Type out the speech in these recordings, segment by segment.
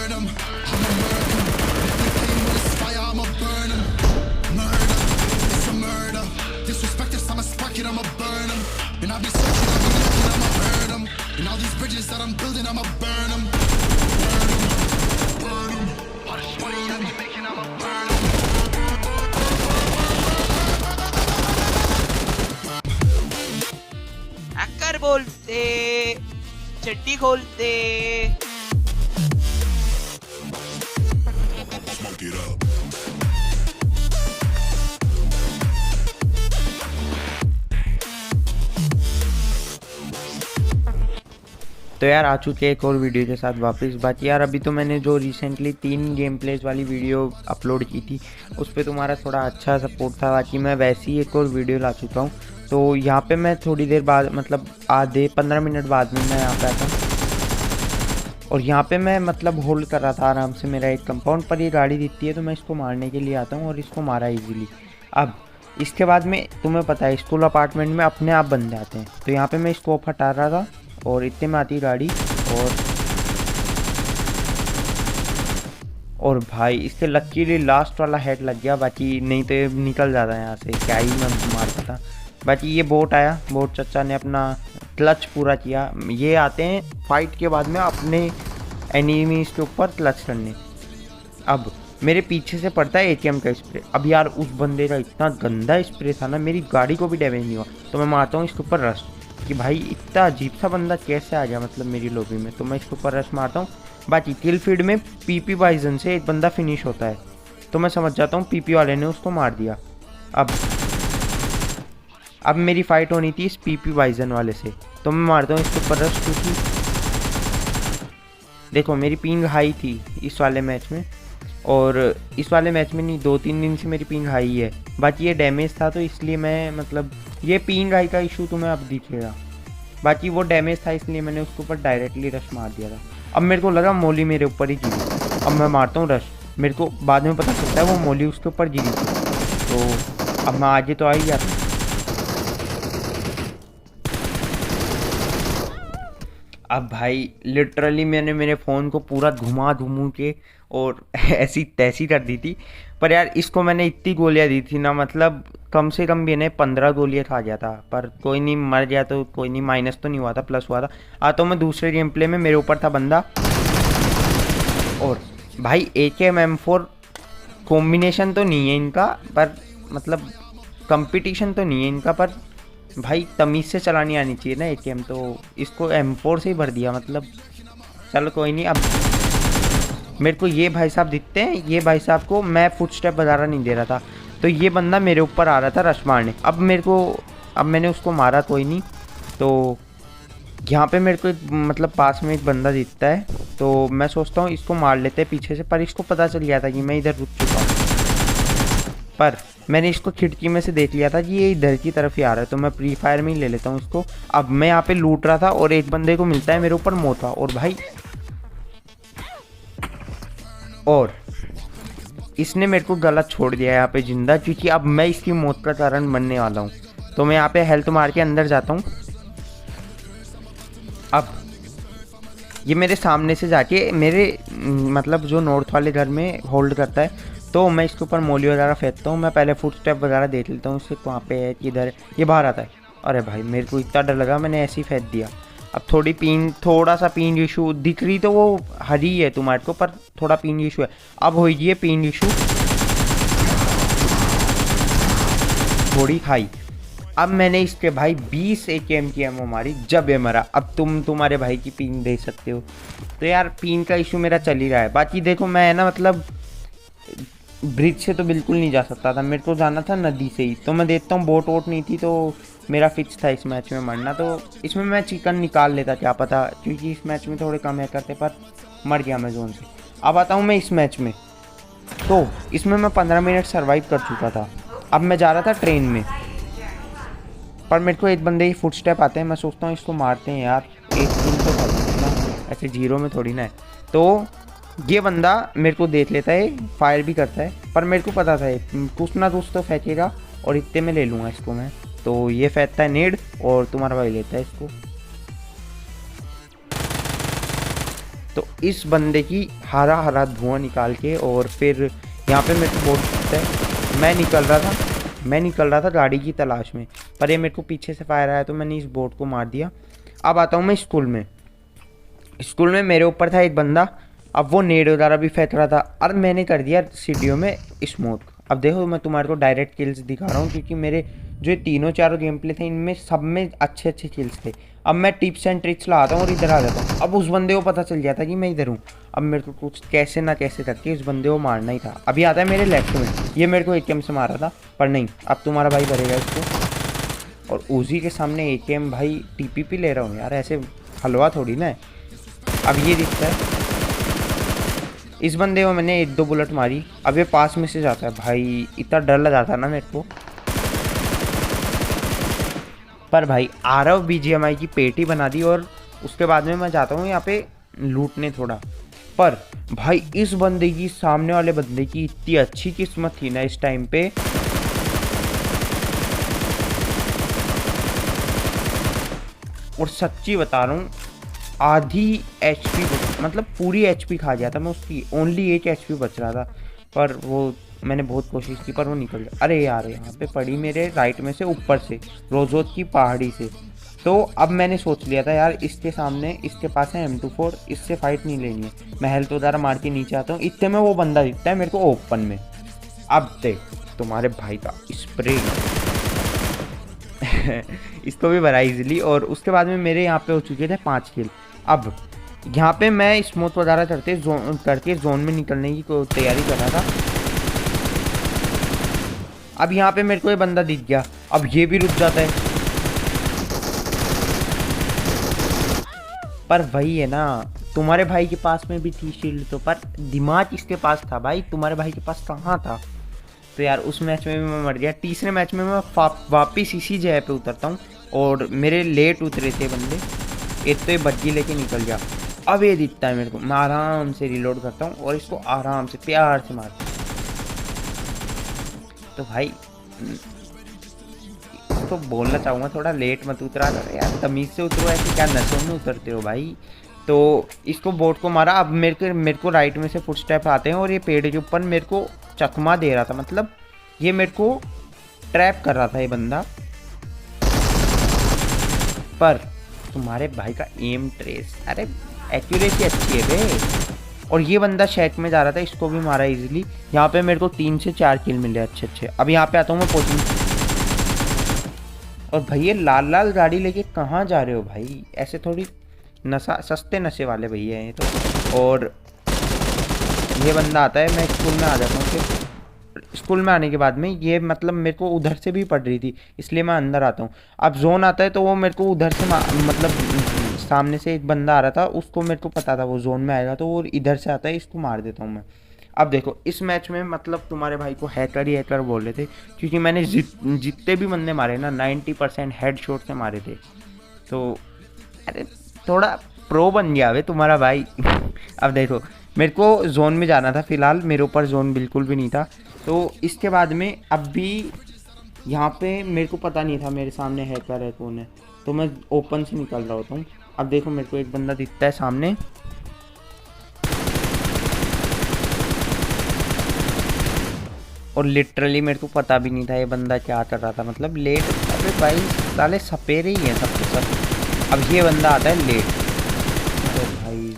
burn 'em. I'ma murder 'em. If they playing with this fire, I'ma burn 'em. Murder, it's a murder. Disrespect us, I'ma spark it, I'ma burn 'em. And I'll be searching, I'll be looking, I'ma hurt 'em. And all these bridges that I'm building, I'ma burn 'em. Burn 'em, burn 'em. All this money I be making, I'ma burn 'em. Hacker बोलते, चड्डी खोलते। Smoke it up. तो यार आ चुके एक और video के साथ वापस। बाकी यार अभी तो मैंने जो रिसेंटली 3 गेम प्लेस वाली वीडियो अपलोड की थी उस पर तुम्हारा थोड़ा अच्छा सपोर्ट था। बाकी मैं वैसे ही एक और वीडियो ला चुका हूँ। तो यहाँ पे मैं थोड़ी देर बाद मतलब आधे 15 मिनट बाद में मैं यहाँ पे आता हूँ और यहाँ पे मैं मतलब होल्ड कर रहा था आराम से मेरा एक कंपाउंड पर। ये गाड़ी दिखती है तो मैं इसको मारने के लिए आता हूँ और इसको मारा इजीली। अब इसके बाद में तुम्हें पता है स्कूल अपार्टमेंट में अपने आप बंदे आते हैं। तो यहाँ पे मैं स्कोप हटा रहा था और इतने में आती गाड़ी और भाई इससे लकीली लास्ट वाला हेड लग गया। बाकी नहीं तो ये निकल जाता है यहाँ से, क्या ही मैं मारता था। बाकी ये बोट आया, बोट चचा ने अपना क्लच पूरा किया। ये आते हैं फाइट के बाद में अपने एनिमीज़ के ऊपर क्लच करने। अब मेरे पीछे से पड़ता है AKM का स्प्रे। अब यार उस बंदे का इतना गंदा स्प्रे था ना, मेरी गाड़ी को भी डैमेज नहीं हुआ। तो मैं मारता हूँ इसके ऊपर रश कि भाई इतना अजीब सा बंदा कैसे आ गया मतलब मेरी लॉबी में। तो मैं इसके ऊपर रश मारता हूँ। बाकी किल फीड में PP बाइजन से एक बंदा फिनिश होता है तो मैं समझ जाता हूँ PP वाले ने उसको मार दिया। अब मेरी फाइट होनी थी इस PP बाइजन वाले से। तो मैं मारता हूँ इसके ऊपर रश क्योंकि देखो मेरी पिंग हाई थी इस वाले मैच में और इस वाले मैच में नहीं 2-3 दिन से मेरी पिंग हाई है। बाकी ये डैमेज था तो इसलिए मैं मतलब ये पिंग हाई का इशू तुम्हें अब दिखेगा। बाकी वो डैमेज था इसलिए मैंने उसके ऊपर डायरेक्टली रश मार दिया था। अब मेरे को लगा मोली मेरे ऊपर ही गिरी। अब मैं मारता हूँ रश, मेरे को बाद में पता चलता है वो मोली उसके ऊपर गिरी थी। तो अब मैं आगे तो आ ही जाता। अब भाई लिटरली मैंने मेरे फ़ोन को पूरा घुमा घुमू के और ऐसी तैसी कर दी थी। पर यार इसको मैंने इतनी गोलियां दी थी ना, मतलब कम से कम भी इन्हें 15 गोलियां खा गया था। पर कोई नहीं, मर गया तो कोई नहीं, माइनस तो नहीं हुआ था, प्लस हुआ था। आता हूँ मैं दूसरे गेम प्ले में, मेरे ऊपर था बंदा और भाई AKM M4 कॉम्बिनेशन तो नहीं है इनका, पर मतलब कंपटीशन तो नहीं है इनका, पर भाई तमीज़ से चलानी आनी चाहिए ना AKM। तो इसको M4 से ही भर दिया मतलब। चलो कोई नहीं। अब मेरे को ये भाई साहब दिखते हैं, ये भाई साहब को मैं फुटस्टेप वगैरह नहीं दे रहा था तो ये बंदा मेरे ऊपर आ रहा था रश मारने। अब मैंने उसको मारा कोई नहीं। तो यहाँ पे मेरे को मतलब पास में एक बंदा दिखता है तो मैं सोचता हूँ इसको मार लेते हैं पीछे से। पर इसको पता चल गया था कि मैं इधर रुक चुका हूँ। पर मैंने इसको खिड़की में से देख लिया था कि ये इधर की तरफ ही आ रहा है तो मैं प्री फायर में ही ले लेता हूँ इसको। अब मैं यहाँ पे लूट रहा था और एक बंदे को मिलता है मेरे ऊपर मोटा और भाई और इसने मेरे को गलत छोड़ दिया यहाँ पे जिंदा, क्योंकि अब मैं इसकी मौत का कारण बनने वाला हूँ। तो मैं यहाँ पे हेल्थ मार के अंदर जाता हूँ। अब ये मेरे सामने से जाके मेरे मतलब जो नॉर्थ वाले घर में होल्ड करता है तो मैं इसके ऊपर मोली वगैरह फेंकता हूँ। मैं पहले फुट स्टेप वगैरह देख लेता हूँ इससे वहाँ पे है किधर, ये बाहर आता है। अरे भाई मेरे को इतना डर लगा, मैंने ऐसे ही फेंक दिया। अब थोड़ा सा पिन इशू दिख रही तो वो हरी है तुम्हारे को, पर थोड़ा पिन इशू है। अब हो ये पिन इशू थोड़ी खाई। अब मैंने इसके भाई 20 AKM की एमओ मारी जब ये मरा। अब तुम्हारे भाई की पिन दे सकते हो। तो यार पिन का इशू मेरा चल ही रहा है। बाकी देखो मैं ना मतलब ब्रिज से तो बिल्कुल नहीं जा सकता था, मेरे को जाना था नदी से ही। तो मैं देखता हूँ बोट वोट नहीं थी तो मेरा फिक्स था इस मैच में मरना। तो इसमें मैं चिकन निकाल लेता क्या पता, क्योंकि इस मैच में थोड़े कम है करते, पर मर गया मैं जोन से। अब आता हूँ मैं इस मैच में। तो इसमें मैं 15 मिनट सर्वाइव कर चुका था। अब मैं जा रहा था ट्रेन में, पर मेरे को एक बंदे ही फुटस्टेप आते हैं। मैं सोचता हूँ इसको मारते हैं यार, एक दिन तो ना ऐसे जीरो में थोड़ी ना है। तो ये बंदा मेरे को देख लेता है, फायर भी करता है, पर मेरे को पता था कुछ ना कुछ तो फेंकेगा और इतने में ले लूँगा इसको मैं। तो ये फेंकता है नेड और तुम्हारा भाई लेता है इसको। तो इस बंदे की हरा हरा धुआं निकाल के और फिर यहाँ पे मेरे को बोलता है मैं निकल रहा था गाड़ी की तलाश में, पर ये मेरे को पीछे से फायर आया तो मैंने इस बोट को मार दिया। अब आता हूँ मैं स्कूल में मेरे ऊपर था एक बंदा, अब वो नेड वगैरह भी फेंक रहा था और मैंने कर दिया सीढ़ियों में स्मोक। अब देखो मैं तुम्हारे को डायरेक्ट किल्स दिखा रहा हूँ क्योंकि मेरे जो ये तीनों चारों गेम प्ले थे इनमें सब में अच्छे किल्स थे। अब मैं टिप्स एंड ट्रिक्स लगाता हूँ और इधर आ जाता हूँ। अब उस बंदे को पता चल गया था कि मैं इधर हूँ। अब मेरे को कुछ कैसे ना कैसे करके उस बंदे को मारना ही था। अभी आता है मेरे लेफ्ट में, ये मेरे को AKM से मारा था पर नहीं, अब तुम्हारा भाई भरेगा इसको। और उजी के सामने AKM भाई TPP ले रहा हूँ यार, ऐसे हलवा थोड़ी ना है। अब ये दिखता है इस बंदे को मैंने 1-2 बुलेट मारी। अब ये पास में से जाता है भाई, इतना डर लगा था ना मेरे को। पर भाई आरव BGMI की पेटी बना दी और उसके बाद में मैं जाता हूँ यहाँ पे लूटने थोड़ा। पर भाई इस बंदे की, सामने वाले बंदे की इतनी अच्छी किस्मत थी ना इस टाइम पे, और सच्ची बता रहा हूँ आधी HP मतलब पूरी HP खा गया था मैं उसकी, ओनली 1 HP बच रहा था। पर वो मैंने बहुत कोशिश की पर वो निकल गया। अरे यार यहाँ पे पड़ी मेरे राइट में से ऊपर से रोजोत की पहाड़ी से। तो अब मैंने सोच लिया था यार इसके सामने, इसके पास है M24, इससे फाइट नहीं लेनी है। मैं हेल्थ वगैरह मार के नीचे आता हूँ, इतने में वो बंदा दिखता है मेरे को ओपन में। अब देख तुम्हारे भाई का स्प्रे इसको भी भरा इजीली। और उसके बाद में मेरे यहाँ पे हो चुके थे 5 किल। अब यहाँ पे मैं स्मोक वगैरह करके जोन में निकलने की तैयारी कर रहा था। अब यहाँ पे मेरे को ये बंदा दिख गया, अब ये भी रुक जाता है। पर वही है ना, तुम्हारे भाई के पास में भी थी शील्ड तो, पर दिमाग इसके पास था भाई, तुम्हारे भाई के पास कहाँ था। तो यार उस मैच में भी मैं मर गया। तीसरे मैच में मैं वापिस इसी जगह पे उतरता हूँ और मेरे लेट उतरे थे बंदे, एक तो ये बग्गी लेके निकल गया। अब ये दिखता है मेरे को, मैं आराम से रिलोड करता हूँ और इसको आराम से प्यार से मारता हूँ। तो भाई तो बोलना चाहूँगा थोड़ा लेट मत उतरा कर यार, तमीज़ से उतरो, ऐसे क्या नशों में उतरते हो भाई। तो इसको बोट को मारा। अब मेरे को राइट में से फुटस्टेप आते हैं और ये पेड़ के ऊपर मेरे को चकमा दे रहा था, मतलब ये मेरे को ट्रैप कर रहा था ये बंदा। पर तुम्हारे भाई का एम ट्रेस, अरे एक्यूरेसी अच्छी है बे। और ये बंदा शेक में जा रहा था, इसको भी मारा इजीली। यहाँ पे मेरे को 3 से 4 किल मिले अच्छे। अब यहाँ पे आता हूँ मैं कोचिंग। और भैया लाल गाड़ी लेके कहाँ जा रहे हो भाई, ऐसे थोड़ी नशा, सस्ते नशे वाले भैया हैं तो। और ये बंदा आता है, मैं स्कूल में आ जाता हूँ। फिर स्कूल में आने के बाद में ये मतलब मेरे को उधर से भी पड़ रही थी, इसलिए मैं अंदर आता हूँ। अब जोन आता है तो वो मेरे को उधर से मतलब सामने से एक बंदा आ रहा था, उसको मेरे को पता था वो जोन में आएगा, तो वो इधर से आता है, इसको मार देता हूँ मैं। अब देखो इस मैच में मतलब तुम्हारे भाई को हैकर बोल रहे थे क्योंकि मैंने जितने भी बंदे मारे ना 90% हेडशॉट से मारे थे। तो अरे थोड़ा प्रो बन गया वे तुम्हारा भाई। अब देखो मेरे को जोन में जाना था, फिलहाल मेरे ऊपर जोन बिल्कुल भी नहीं था। तो इसके बाद में अब भी यहाँ पे मेरे को पता नहीं था मेरे सामने हैकर है कौन है, तो मैं ओपन से निकल रहा होता हूँ। अब देखो मेरे को एक बंदा दिखता है सामने, और लिटरली मेरे को पता भी नहीं था ये बंदा क्या कर रहा था, मतलब लेट। अबे भाई साले सपेरे ही हैं सब के सब। अब ये बंदा आता है लेट। अरे भाई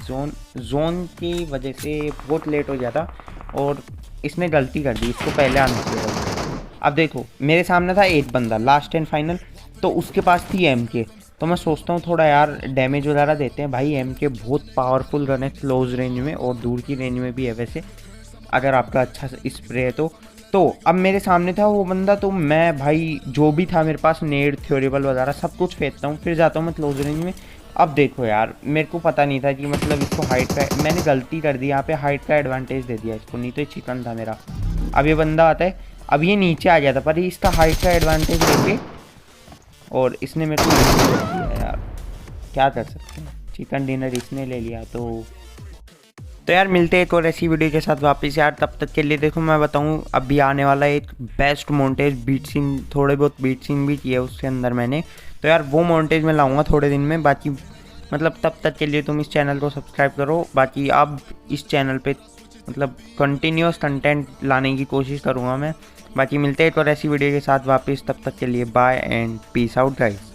जोन की वजह से बहुत लेट हो गया था और इसने गलती कर दी, इसको पहले आना चाहिए। अब देखो मेरे सामने था एक बंदा लास्ट एंड फाइनल, तो उसके पास थी MK। तो मैं सोचता हूँ थोड़ा यार डैमेज वगैरह देते हैं। भाई MK बहुत पावरफुल गन है, क्लोज रेंज में और दूर की रेंज में भी है वैसे, अगर आपका अच्छा स्प्रे है तो अब मेरे सामने था वो बंदा, तो मैं भाई जो भी था मेरे पास नेड थ्योरेबल वगैरह सब कुछ फेंकता हूँ, फिर जाता हूँ मैं क्लोज रेंज में। अब देखो यार मेरे को पता नहीं था कि मतलब इसको हाइट का, मैंने गलती कर दी यहाँ पे, हाइट का एडवांटेज दे दिया इसको, नहीं तो ये चिकन था मेरा। अब ये बंदा आता है, अब ये नीचे आ गया था पर इसका हाइट का एडवांटेज लेके और इसने मेरे को दिया यार, क्या कर सकते हैं, चिकन डिनर इसने ले लिया। तो यार मिलते हैं एक और ऐसी वीडियो के साथ वापस यार, तब तक के लिए देखो मैं बताऊं अभी आने वाला एक बेस्ट मोन्टेज बीट सीन, थोड़े बहुत बीट सीन भी किए उसके अंदर मैंने, तो यार वो मोन्टेज मैं लाऊंगा थोड़े दिन में। बाकी मतलब तब तक के लिए तुम इस चैनल को सब्सक्राइब करो। बाकी अब इस चैनल पे मतलब कंटिन्यूस कंटेंट लाने की कोशिश करूँगा मैं। बाकी मिलते हैं एक और ऐसी वीडियो के साथ वापस, तब तक के लिए bye and peace out guys.